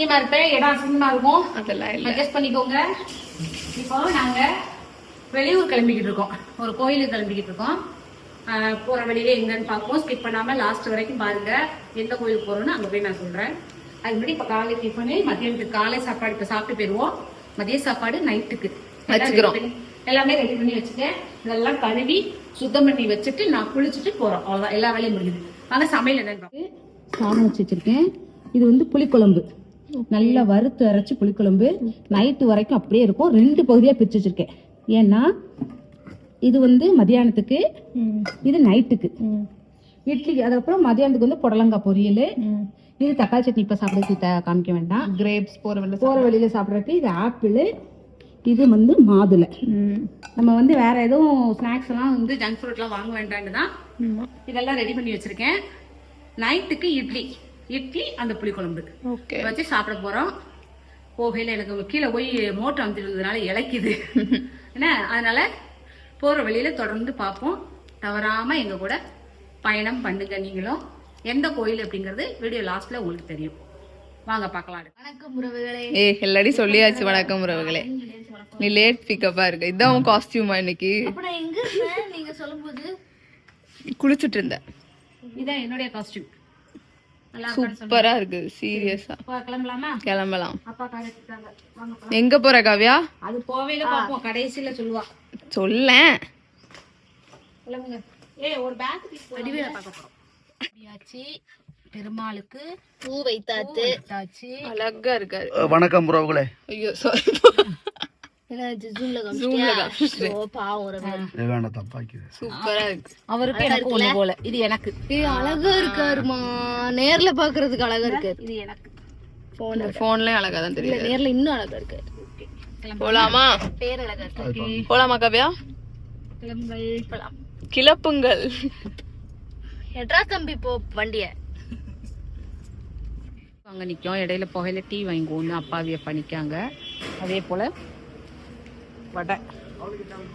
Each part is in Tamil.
அசிங்கமா இருப்பேன், இடம் அசிங்கமா இருக்கும், அதெல்லாம் இல்ல. அட்ஜஸ்ட் பண்ணிக்கோங்க. இப்போ நாங்க வெளியூர் கிளம்பிக்கிட்டு இருக்கோம், ஒரு கோயிலுக்கு கிளம்பிக்கிட்டு இருக்கோம். போற வழியில எங்கன்னு பார்ப்போம். ஸ்கிப் பண்ணாம லாஸ்ட் வரைக்கும் பாருங்க. எந்த கோயிலுக்கு போறோம்னு அங்க போய் நான் சொல்றேன். அது முன்னாடி இப்ப காலை டிஃபனு, மதியானத்துக்கு காலை சாப்பாடு இப்ப சாப்பிட்டு போயிருவோம். மதிய சாப்பாடு நைட்டுக்கு வச்சுக்கிறோம். எல்லாமே ரெடி பண்ணி வச்சுட்டேன். இதெல்லாம் கழுவி சுத்தம் பண்ணி வச்சுட்டு நான் குளிச்சுட்டு போறோம். அவ்வளவுதான், எல்லா வேலையும் முடியுது. ஆனா சமையல் என்னன்னு சாதம் வச்சு வச்சிருக்கேன். இது வந்து புளிக்குழம்பு, நல்லா வறுத்து அரைச்சு புளிக்குழம்பு. நைட்டு வரைக்கும் அப்படியே இருக்கும். 2 பகுதியா பிரிச்சு வச்சிருக்கேன். ஏன்னா இது வந்து மதியானத்துக்கு, இது நைட்டுக்கு. இட்லிக்கு அதுக்கப்புறம் மதியானத்துக்கு வந்து புடலங்காய் பொரியல். இது தக்காளி சட்னி. இப்ப சாப்பிட காமிக்க வேண்டாம். கிரேப்ஸ் போற வழியில சாப்பிடறதுக்கு இது ஆப்பிள். இது வந்து மாதுளை. நம்ம வந்து வேற எதுவும் ஸ்நாக்ஸ் எல்லாம் வந்து ஜங்க் ஃபுட் எல்லாம் வாங்க வேண்டாம்னு தான் இதெல்லாம் ரெடி பண்ணி வச்சிருக்கேன். நைட்டுக்கு இட்லி அந்த புளிக்குழம்பு வச்சு சாப்பிட போறோம். போகையில எனக்கு கீழே போய் மோட்டர் அமைச்சிருந்ததுனால இழைக்குது என்ன, அதனால போற வழியில தொடர்ந்து பார்ப்போம். தவறாம எங்க கூட பயணம் பண்ணுங்க. நீங்களும் எந்த கோயில் அப்படிங்கறது வீடியோ லாஸ்ட்ல உங்களுக்கு தெரியும். வாங்க பார்க்கலாம். வணக்கம் உறவுகளே. எல்லாரும் சொல்லியாச்சு. வணக்கம் உறவுகளே. நீ லேட் பிக்கப்பா இருக்கு. இதான் உன் காஸ்டியூமா இன்னைக்கு? நீங்க சொல்லும்போது குளிச்சுட்டு இருந்த. இதான் என்னுடைய காஸ்டியூம். சூப்பரா இருக்கு. சீரியஸா கிளம்பலாமா? கிளம்பலாம். அப்பா காலேஜ்தாங்க. வாங்க. எங்க போற காவியா? அது போவேல பாப்போம், கடைசில சொல்லுவா. சொல்லேன். கிளம்புங்க. ஒரு பேக் வடிவேல பார்க்க போறோம். அப்படியாச்சு. பெருமாளுக்கு பூ வைத்தாச்சு. அழகா இருக்காரு. வணக்கம் உறவுகளே. ஐயோ சாரி. சூப்பரா இருக்கு. அவருக்கு எனக்கு ஒண்ணு போல. இது எனக்கு அழகா இருக்காருமா. நேர்ல பாக்குறதுக்கு அழகா இருக்காரு. இது எனக்கு போன்லயும் அழகா தான் தெரியும். நேர்ல இன்னும் அழகா இருக்காரு. போலாமா? பேர் அழகா இருக்கு. போலாமா காவியா? கிளப்புங்கள். எட்ரா தம்பி போ வண்டிய. அங்க நிக்கும். இடையில புகையில டீ வாங்கிக்கோன்னு அப்பாவிய பண்ணிக்காங்க. அதே போல வடை,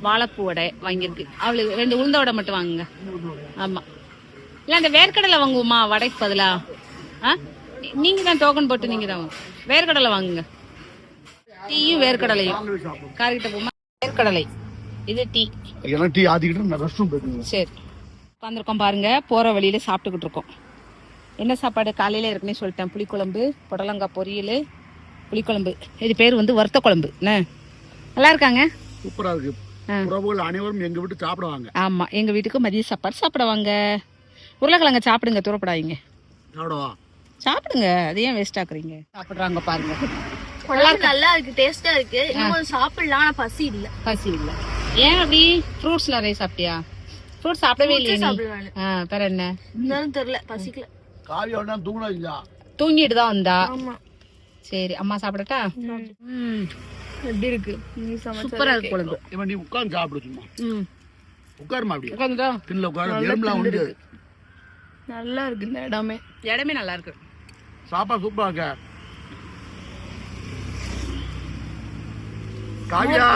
வாழைப்பூ வடை வாங்கியிருக்கு. அவளுக்கு 2 உளுந்த வடை மட்டும் வாங்குங்க. ஆமா, இல்ல அந்த வேர்க்கடலை வாங்குவோமா வடைக்கு பதிலா? நீங்க தான் டோக்கன் போட்டு நீங்க தான் வேர்க்கடலை வாங்குங்க. டீயும் வேர்க்கடலையும். கார்கிட்ட போமா வேர்க்கடலை. இது டீ. டீ ஆதிக்கிட்டு சரி உட்காந்துருக்கோம் பாருங்க. போற வழியில சாப்பிட்டுக்கிட்டு இருக்கோம். என்ன சாப்பாடு? காலையில இருக்குன்னு சொல்லிட்டேன். புளிக்குழம்பு, புடலங்காய் பொரியல், புளிக்குழம்பு. இது பேர் வந்து வறுத்த குழம்பு. என்ன நல்லா இருக்காங்க. சூப்பரா இருக்கு. உறவுகள் அனைவரும் எங்க வீட்டு சாப்பிடுவாங்க. ஆமா, எங்க வீட்டுக்கு மதிய சாப்பாடு சாப்பிடுவாங்க. உருளைக்கிழங்க சாப்பிடுங்க, தூரப்படாதீங்க. சாப்பிடுங்க, அது ஏன் வேஸ்ட் ஆக்குறீங்க? சாப்பிடுறாங்க பாருங்க. நல்லா இருக்கு, டேஸ்டா இருக்கு. இன்னும் சாப்பிடலாம், ஆனா பசி இல்ல. ஏன் அப்படி? ஃப்ரூட்ஸ் நிறைய சாப்பிட்டியா? ஃப்ரூட்ஸ் சாப்பிடவே இல்லையா? வேற என்ன இருந்தாலும் தெரியல, பசிக்கல. காவியோட தூங்கல, தூங்கிட்டு தான் வந்தா. சரி, அம்மா சாப்பிடட்டா? எப்படி இருக்கு? சூப்பரா இருக்கு குழம்பு. இவன் நீ உட்கார்ந்து சாப்பிடு. சும்மா உட்காருமா? அப்படி உட்காந்துட்டா தின்ல உட்காரு. எறும்புலாம் உண்டு. நல்லா இருக்கு இந்த இடமே நல்லா இருக்கு. சாப்பாடு சூப்பரா இருக்க. காவியா,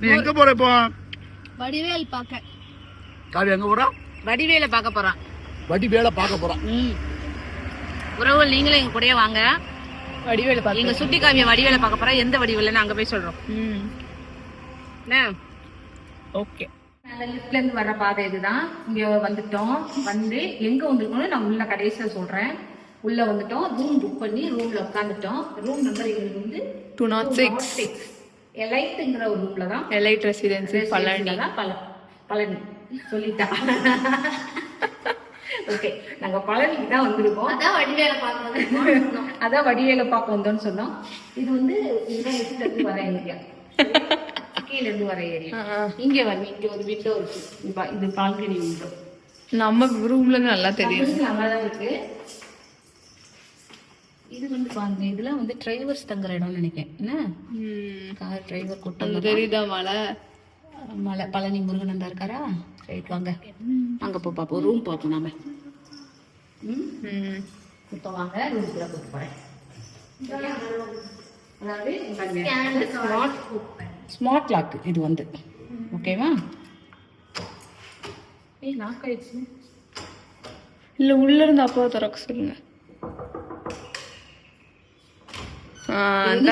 நீ எங்க போற இப்போ? வடிவேல் பாக்க. காவியா எங்க போறா? வடிவேல பார்க்க போறான். வடிவேல பார்க்க போறான். உறவுகள் நீங்களும் எங்க கூடயே வாங்க. வடிவேல பாக்க. எங்க சுட்டி காவிய வடிவேல பார்க்க போறா. எந்த வடிவேலன்னு அங்க போய் சொல்றோம். ஓகே. லிஃப்ட்ல இருந்து வர பாதை இதுதான். இங்க வந்துட்டோம். வந்து எங்க வந்துருக்கோம்னு நான் உள்ள கடைசியில சொல்றேன். உள்ள வந்துட்டோம். ரூம் புக் பண்ணி ரூம்ல உட்காந்துட்டோம். ரூம் நம்பர் எங்களுக்கு வந்து 206. எலைட்ங்கிற ஒரு ரூம்ல தான். Elite residency Palani. பழனி சொல்லிட்டா. ஓகே, நாங்க பழனிக்கு தான் வந்திருக்கோம். அதான் வடிவேல பார்க்க வந்தோம்னு சொன்னோம். இது வந்து இதுல இருந்து வர ஏரியா, கீழ இருந்து வர ஏரியா. இங்க ஒரு விண்டோ இருக்கு. இது பால்கனி விண்டோ. நம்ம ரூம்ல நல்லா தெரியும். நல்லாதான் இருக்கு. இது வந்து பாருங்க, இதெல்லாம் வந்து டிரைவர்ஸ் தங்குற இடம்னு நினைக்கிறேன். என்ன கார் டிரைவர் கூட்டம் தெரியுதா? மலை பழனி முருகன் அந்த இருக்காரா? ரைட், வாங்க அங்க போய் பார்ப்போம். ரூம் பார்ப்போம் நாம. இப்போ வாங்க ரூம்குள்ள கூட்டு போறேன். அதாவது ஸ்மார்ட் லாக் இது வந்து. ஓகேவா? லாக் ஆயிடுச்சு. இல்ல உள்ள இருந்து அப்பா திறக்க சொல்லுங்க.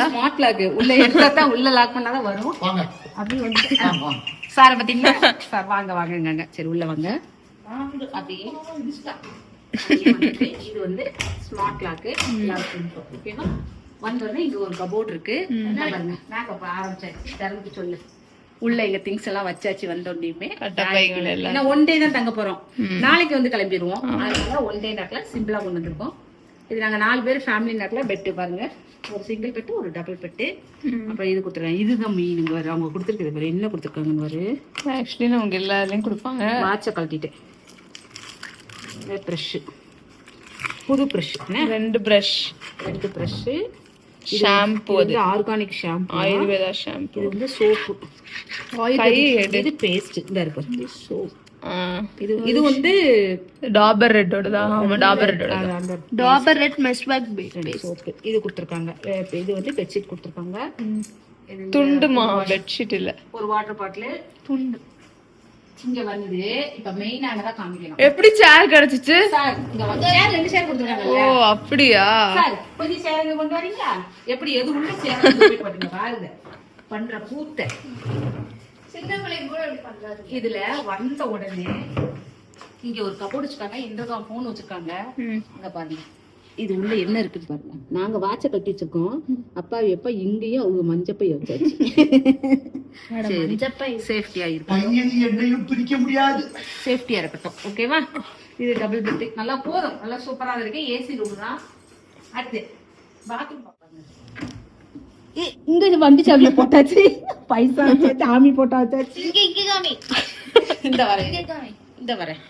ஸ்மார்ட் லாக் உள்ள எடுத்தா தான் உள்ள லாக் பண்ணாதான் வரும். வாங்க அப்படி வந்து சார் பாத்தீங்களா சார் வாங்க வாங்க சரி உள்ள வாங்க அப்படியே இது வந்து ஸ்மார்ட் லாக்கு. ஓகேவா? வந்தோடனே இங்க ஒரு கபோர்ட் இருக்கு. பாருங்க மேக்கப் ஆரம்பிச்சாச்சு. திறந்து சொல்லு. உள்ள எங்க திங்ஸ் எல்லாம் வச்சாச்சு. வந்தோடனே ஏன்னா ஒன் டே தான் தங்க போறோம். நாளைக்கு வந்து கிளம்பிடுவோம். அதனால ஒன் டே நாட்ல சிம்பிளா கொண்டு வந்திருக்கோம். இது நாங்க 4 பேர் ஃபேமிலி நாட்ல பெட்டு பாருங்க. ஒரு சிங்கிள் பெட்டு ஒரு டபுள் பெட்டு. அப்புறம் இது கொடுத்துருக்காங்க. இதுதான் மீன் வரு. அவங்க கொடுத்துருக்குது பாரு என்ன கொடுத்துருக்காங்கன்னு வரு. ஆக்சுவலி நமக்கு எல்லாருலயும் கொடுப்பாங்க. வாட்சை கழட்டிட்டேன். ப்ரஷ் புது ப்ரஷ் 2 பிரஷ் ஷாம்பு. இது ஆர்கானிக் ஷாம்பு ஆயுர்வேதா ஷாம்பு. இது வந்து சோப்பு இது பேஸ்ட் இந்த இருக்கு சோப். இது வந்து டாபர் ரெட்டோட தான். ஆமா டாபர் ரெட்டோட டாபர் ரெட் மெஸ்வாக் சோப்பு இது கொடுத்துருக்காங்க. இது வந்து பெட்ஷீட் கொடுத்துருக்காங்க. துண்டுமா பெட்ஷீட் இல்ல ஒரு வாட்டர் பாட்டில் துண்டு இங்க வந்து இப்ப மெயினா தான் காமிக்கணும். எப்படி சேர் கிடைச்சிச்சு சார் இங்க வந்து சேர் 2 சேர் கொடுத்துருக்காங்க. ஓ அப்படியா? சார் கொஞ்சம் சேருங்க கொண்டு வரீங்களா? எப்படி எது உள்ள சேர் போய் போட்டுங்க பாருங்க பண்ற கூத்த. இதுல வந்த உடனே இங்க ஒரு கபோர்டு வச்சிருக்காங்க. இன்டர்காம் போன் வச்சிருக்காங்க. இங்க பாருங்க இது உள்ள என்ன இருக்குன்னு பாருங்க. நாங்க வாட்சை கட்டி வச்சிருக்கோம். அப்பா எப்ப இங்கேயும் அவங்க மஞ்சப்பை வச்சாச்சு. சேஃப்டியா இருக்கும். பிரிக்க முடியாது. சேஃப்டியா இருக்கட்டும். ஓகேவா? இது டபுள் பெட் நல்லா போதும். நல்லா சூப்பரா இருக்கு. ஏசி ரூம் தான். அடுத்து பாத்ரூம் பாப்பாங்க. இங்க இது வண்டி சாவில போட்டாச்சு. பைசா வச்சாச்சு. ஆமி போட்டா வச்சாச்சு. இந்த வரேன்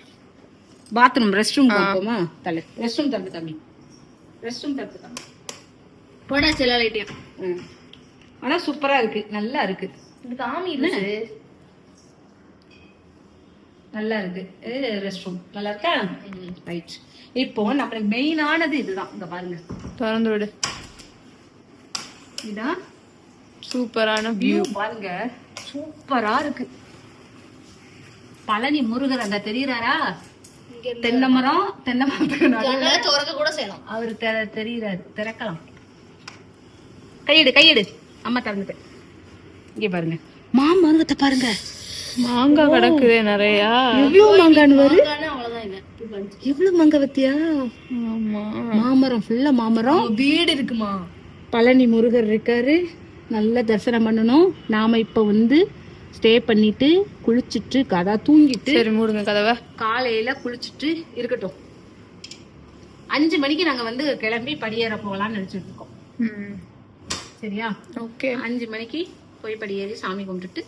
பாத்ரூம் ரெஸ்ட் ரூம் பார்ப்போமா? தலை ரெஸ்ட் ரூம் தந்து காமி. ரெஸ்ட் ரூம் தந்து காமி. போடா செல்ல லைட்டியம். ஆனா சூப்பரா இருக்கு. நல்லா இருக்கு. காமி இல்ல நல்லா இருக்கு. ரெஸ்ட் ரூம் நல்லா இருக்கா? ரைட். இப்போ நம்மளுக்கு மெயினானது இதுதான். இங்க பாருங்க திறந்து விடு. இதான் சூப்பரான வியூ பாருங்க. சூப்பரா இருக்கு. பழனி முருகர் அங்க தெரியுறாரா? தென்னை மரத்துக்கு திறக்க கூட செய்யலாம். அவரு தெரியுறாரு. திறக்கலாம். கையெடு அம்மா திறந்துட்டேன். இங்க பாருங்க மாமரத்தை பாருங்க. மாங்காய் கிடக்குதே நிறைய. எவ்வளவு மாங்கான்னு வரு. அவ்வளவுதான் இல்ல. எவ்வளவு மாங்காய் வத்தியா? ஆமா மாமரம் ஃபுல்லா மாமரம். வீடு இருக்குமா? பழனி முருகர் இருக்காரு. நல்லா தரிசனம் பண்ணணும். நாம இப்ப வந்து ஸ்டே பண்ணிட்டு குளிச்சுட்டு கதா தூங்கிட்டு சரி மூடுங்க கதவை. காலையில குளிச்சுட்டு இருக்கட்டும். 5 மணிக்கு நாங்க வந்து கிளம்பி படியேற போகலாம்னு நினைச்சிட்டு இருக்கோம். சரியா? ஓகே 5 மணிக்கு போய் படியேறி சாமி கும்பிட்டுட்டு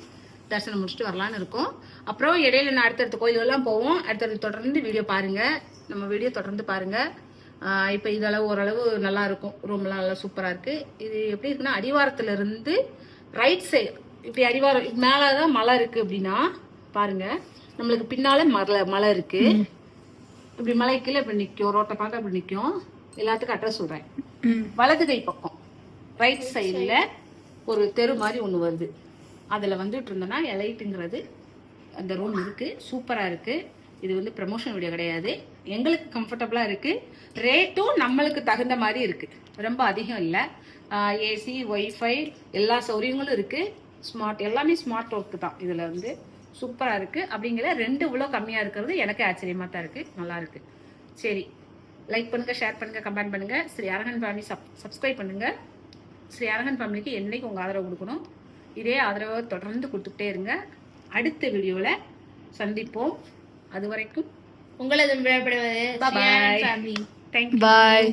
தரிசனம் முடிச்சுட்டு வரலான்னு இருக்கோம். அப்புறம் இடையில நான் அடுத்தடுத்த கோயிலெல்லாம் போவோம். அடுத்தடுத்து தொடர்ந்து வீடியோ பாருங்க. நம்ம வீடியோ தொடர்ந்து பாருங்க. இப்போ இதளவு ஓரளவு நல்லா இருக்கும். ரூம்லாம் நல்லா சூப்பராக இருக்கு. இது எப்படி இருக்குன்னா அடிவாரத்துல இருந்து ரைட் சைடு இப்படி அடிவாரம் மேலதான் மலை இருக்கு. அப்படின்னா பாருங்க நம்மளுக்கு பின்னால மலை இருக்கு. இப்படி மலை கீழே இப்படி நிற்கும். ரோட்டை பார்க்க அப்படி நிற்கும். எல்லாத்துக்கும் அட்ரஸ் சொல்றேன். வலது கை பக்கம் ரைட் சைடுல ஒரு தெரு மாதிரி ஒன்று வருது. அதில் வந்துட்டு இருந்தோன்னா எலைட்டுங்கிறது அந்த ரூம் இருக்கு. சூப்பராக இருக்கு. இது வந்து ப்ரமோஷன் வீடியோ கிடையாது. எங்களுக்கு கம்ஃபர்டபுளாக இருக்கு. ரேட்டும் நம்மளுக்கு தகுந்த மாதிரி இருக்கு. ரொம்ப அதிகம் இல்லை. ஏசி ஒய்ஃபை எல்லா சௌகரியங்களும் இருக்கு. எல்லாமே ஸ்மார்ட் ஒர்க்கு தான். இதில் வந்து சூப்பராக இருக்கு. அப்படிங்கிற 2 இவ்வளோ கம்மியாக இருக்கிறது எனக்கு ஆச்சரியமாக தான் இருக்கு. நல்லா இருக்கு. சரி லைக் பண்ணுங்க, ஷேர் பண்ணுங்க, கமெண்ட் பண்ணுங்க. ஸ்ரீ அரகன் ஃபேமிலி சப்ஸ்கிரைப் பண்ணுங்க. ஸ்ரீ அரகன் ஃபேமிலிக்கு என்னைக்கு உங்கள் ஆதரவு கொடுக்கணும். இதே ஆதரவை தொடர்ந்து கொடுத்துக்கிட்டே இருங்க. அடுத்த வீடியோவில் சந்திப்போம். அது வரைக்கும் உங்களது விடைபெறுவது பாய். ஃபேமிலி. தேங்க்யூ. பாய்.